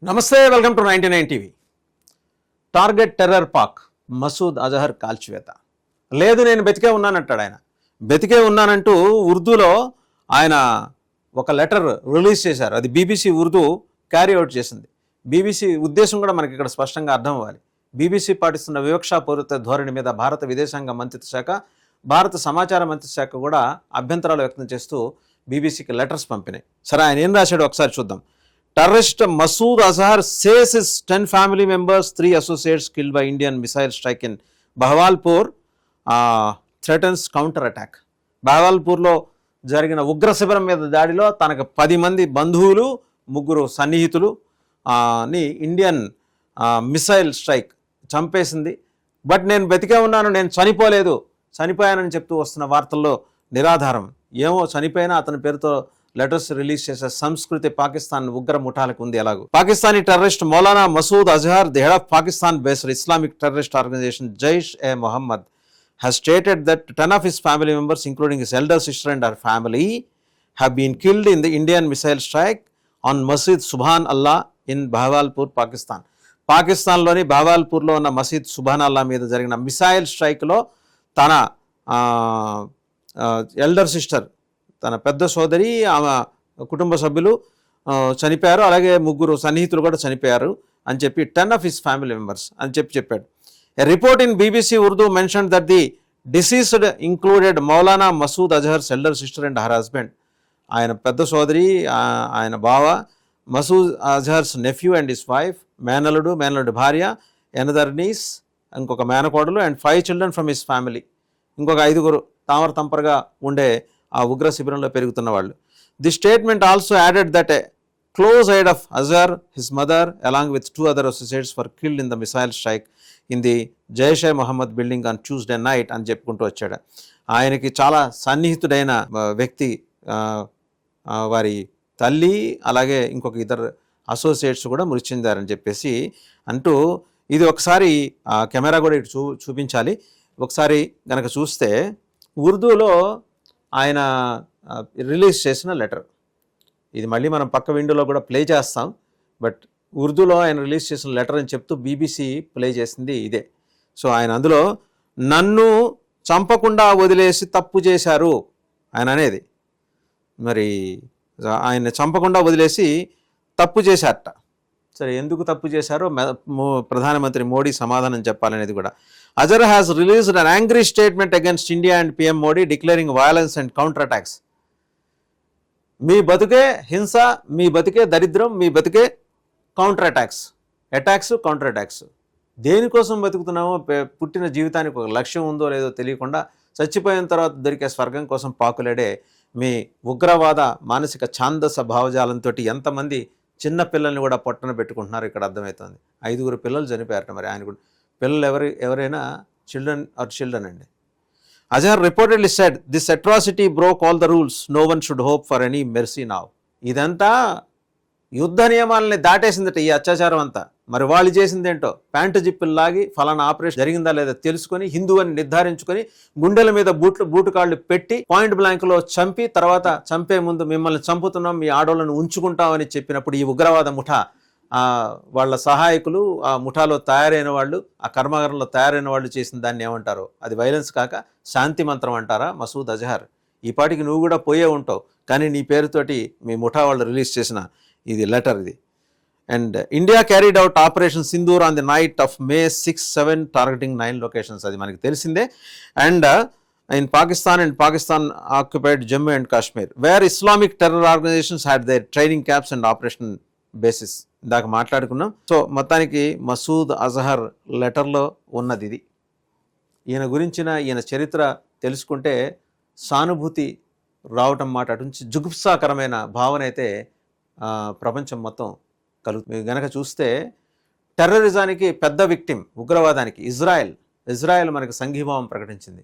నమస్తే, welcome to 99 TV. Target terror Pak, Masood Azhar కాల్చివేత. లేదు, నేను బతికే ఉన్నానంటాడు ఆయన. బతికే ఉన్నానంటూ ఉర్దూలో ఆయన ఒక లెటర్ రిలీజ్ చేశారు. అది బీబీసీ ఉర్దూ క్యారీ అవుట్ చేసింది. బీబీసీ ఉద్దేశం కూడా మనకి ఇక్కడ స్పష్టంగా అర్థం అవ్వాలి. బీబీసీ పాటిస్తున్న వివక్షాపూరిత ధోరణి మీద భారత విదేశాంగ మంత్రిత్వ శాఖ, భారత సమాచార మంత్రిత్వ శాఖ కూడా అభ్యంతరాలు వ్యక్తం చేస్తూ బీబీసీకి లెటర్స్ పంపినాయి. సరే, ఆయన ఏం రాశాడో ఒకసారి చూద్దాం. Terrorist Masood Azhar says his 10 family members, 3 associates killed by Indian missile strike in Bahawalpur threatens counter attack. బహవాల్పూర్లో జరిగిన ఉగ్ర శిబిరం మీద దాడిలో తనకు 10 మంది బంధువులు, 3 సన్నిహితులు ని ఇండియన్ మిసైల్ స్ట్రైక్ చంపేసింది. బట్ నేను బతికే ఉన్నాను, నేను చనిపోయానని చెప్తూ వస్తున్న వార్తల్లో నిరాధారం. ఏమో చనిపోయినా అతని పేరుతో లెటర్స్ రిలీజ్ చేసే సంస్కృతి పాకిస్తాన్ ఉగ్ర ముఠాలకు ఉంది. ఎలాగో Pakistani terrorist Maulana Masood Azhar, the head of Pakistan based Islamic terrorist organisation Jaish-e-Mohammed, has stated that 10 of his family members, including his elder sister and her family, have been killed in the Indian missile strike on Masjid Subhan Allah in Bahawalpur, Pakistan. పాకిస్తాన్లోని బహవాల్పూర్లో ఉన్న మసీద్ సుభాన్ అల్లా మీద జరిగిన missile స్ట్రైక్లో తన elder sister, తన పెద్ద సోదరి, ఆమె కుటుంబ సభ్యులు చనిపోయారు. అలాగే 3 సన్నిహితులు కూడా చనిపోయారు అని చెప్పి 10 of his family members అని చెప్పాడు. A report in BBC Urdu mentioned that the deceased included Maulana Masood Azhar's elder sister and her husband. ఆయన పెద్ద సోదరి, ఆయన బావ, Masood Azhar's nephew and his wife, మేనలుడు భార్య, ఎనదర్ నీస్, ఇంకొక మేనకోడలు, and 5 children from his family, ఇంకొక 5 తంపరగా ఉండే ఆ ఉగ్ర శిబిరంలో పెరుగుతున్న వాళ్ళు. The statement also added that a close aide of Azhar, his mother, along with 2 other associates were killed in the missile strike in the Jaish-e-Mohammed building on Tuesday night అని చెప్పుకుంటూ వచ్చాడు. ఆయనకి చాలా సన్నిహితుడైన వ్యక్తి, వారి తల్లి, అలాగే ఇంకొక 2 అసోసియేట్స్ కూడా మృతి చెందారని చెప్పేసి అంటూ, ఇది ఒకసారి కెమెరా కూడా ఇటు చూపించాలి. ఒకసారి కనుక చూస్తే ఉర్దూలో ఆయన రిలీజ్ చేసిన లెటర్ ఇది. మళ్ళీ మనం పక్క విండోలో కూడా ప్లే చేస్తాం. బట్ ఉర్దూలో ఆయన రిలీజ్ చేసిన లెటర్ అని చెప్తూ బీబీసీ ప్లే చేసింది ఇదే. సో ఆయన అందులో నన్ను చంపకుండా వదిలేసి తప్పు చేశారు ఆయన అనేది. మరి ఆయన చంపకుండా వదిలేసి తప్పు చేశారట. సరే, ఎందుకు తప్పు చేశారో ప్రధానమంత్రి మోడీ సమాధానం చెప్పాలనేది కూడా. Azhar has released an angry statement against India and PM Modi declaring violence and counter attacks. మీ బతుకే హింస, మీ బతుకే దరిద్రం, మీ బతుకే కౌంటర్ అటాక్స్, కౌంటర్ అటాక్స్. దేనికోసం బతుకుతున్నామో, పుట్టిన జీవితానికి ఒక లక్ష్యం ఉందో లేదో తెలియకుండా చచ్చిపోయిన తర్వాత దొరికే స్వర్గం కోసం పాకులాడే మీ ఉగ్రవాద మానసిక ఛాందస భావజాలంతో ఎంతమంది చిన్న పిల్లల్ని కూడా పొట్టన పెట్టుకుంటున్నారు ఇక్కడ అర్థమవుతుంది. 5 పిల్లలు చనిపోయారట. మరి ఆయన కూడా పిల్లలు ఎవరైనా చిల్డ్రన్ అండి. Azhar reportedly said, "This atrocity broke all the rules. No one should hope for any mercy now." ఇదంతా యుద్ధ నియమాలని దాటేసిందట ఈ అత్యాచారం అంతా. మరి వాళ్ళు చేసిందేంటో, ప్యాంటు జిప్పులు లాగి ఫలానా ఆపరేషన్ జరిగిందా లేదా తెలుసుకొని, హిందూ అని నిర్ధారించుకొని, గుండెల మీద బూటు కాళ్ళు పెట్టి పాయింట్ బ్లాంక్లో చంపి, తర్వాత చంపే ముందు మిమ్మల్ని చంపుతున్నాం, మీ ఆడోళ్ళను ఉంచుకుంటామని చెప్పినప్పుడు ఈ ఉగ్రవాద ముఠా, వాళ్ళ సహాయకులు, ఆ ముఠాలో తయారైన వాళ్ళు, ఆ కర్మాగారంలో తయారైన వాళ్ళు చేసిన దాన్ని ఏమంటారో, అది వైలెన్స్ కాక శాంతి మంత్రం అంటారా? మసూద్ అజహర్, ఈ పాటికి నువ్వు కూడా పోయే ఉంటావు, కానీ నీ పేరుతోటి మీ ముఠా వాళ్ళు రిలీజ్ చేసిన ఇది లెటర్ ఇది. And India carried out operation Sindoor on the knight of May 6, 7 targeting 9 locations. అది మనకి తెలిసిందే. And in Pakistan and Pakistan occupied Jammu and Kashmir, where Islamic terror organizations had their training camps and operation bases. ఇందాక మాట్లాడుకున్నాం. So మొత్తానికి మసూద్ అజహర్ లెటర్లో ఉన్నది ఇది. ఈయన చరిత్ర తెలుసుకుంటే సానుభూతి రావటం మాట నుంచి జుగుప్సాకరమైన భావన అయితే ప్రపంచం మొత్తం కలుగుతుంది. గనక చూస్తే టెర్రరిజానికి పెద్ద విక్టిమ్, ఉగ్రవాదానికి ఇజ్రాయెల్ మనకు సంఘీభావం ప్రకటించింది.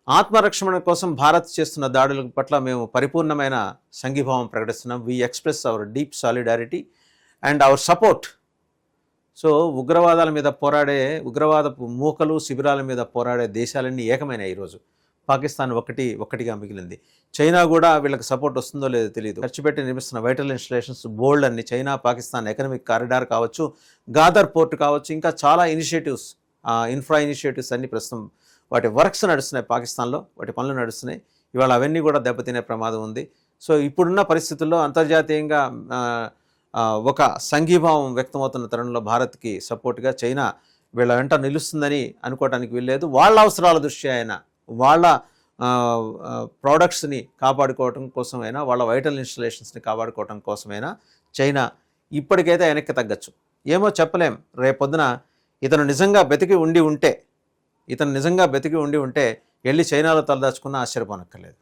ఆత్మరక్షణ కోసం భారత్ చేస్తున్న దాడుల పట్ల మేము పరిపూర్ణమైన సంఘీభావం ప్రకటిస్తున్నాం. We express our deep solidarity and our support. So ఉగ్రవాదాల మీద పోరాడే, ఉగ్రవాదపు మూకలు శిబిరాల మీద పోరాడే దేశాలన్నీ ఏకమైన ఈరోజు పాకిస్తాన్ ఒక్కటిగా మిగిలింది. చైనా కూడా వీళ్ళకి సపోర్ట్ వస్తుందో లేదో తెలియదు. ఖర్చు పెట్టి నిర్మిస్తున్న వైటల్ ఇన్స్టలేషన్స్ బోల్డ్ అన్ని చైనా పాకిస్తాన్ ఎకనామిక్ కారిడార్ కావచ్చు, గాదర్ పోర్ట్ కావచ్చు, ఇంకా చాలా ఇనిషియేటివ్స్, ఇన్ఫ్రా ఇనిషియేటివ్స్ అన్ని ప్రస్తుతం వాటి వర్క్స్ నడుస్తున్నాయి పాకిస్తాన్లో, వాటి పనులు నడుస్తున్నాయి. ఇవాళ అవన్నీ కూడా దెబ్బతినే ప్రమాదం ఉంది. సో ఇప్పుడున్న పరిస్థితుల్లో అంతర్జాతీయంగా ఒక సంఘీభావం వ్యక్తమవుతున్న తరుణంలో భారత్కి సపోర్ట్గా చైనా వీళ్ళ వెంట నిలుస్తుందని అనుకోవడానికి వీల్లేదు. వాళ్ళ అవసరాల దృష్ట్యా అయినా, వాళ్ళ ప్రోడక్ట్స్ని కాపాడుకోవటం కోసమైనా, వాళ్ళ వైటల్ ఇన్స్టలేషన్స్ని కాపాడుకోవటం కోసమైనా చైనా ఇప్పటికైతే వెనక్కి తగ్గచ్చు. ఏమో చెప్పలేం. రేపొద్దున ఇతను నిజంగా బతికి ఉండి ఉంటే వెళ్ళి చైనాలో తలదాచుకున్నా ఆశ్చర్యపోనక్కర్లేదు.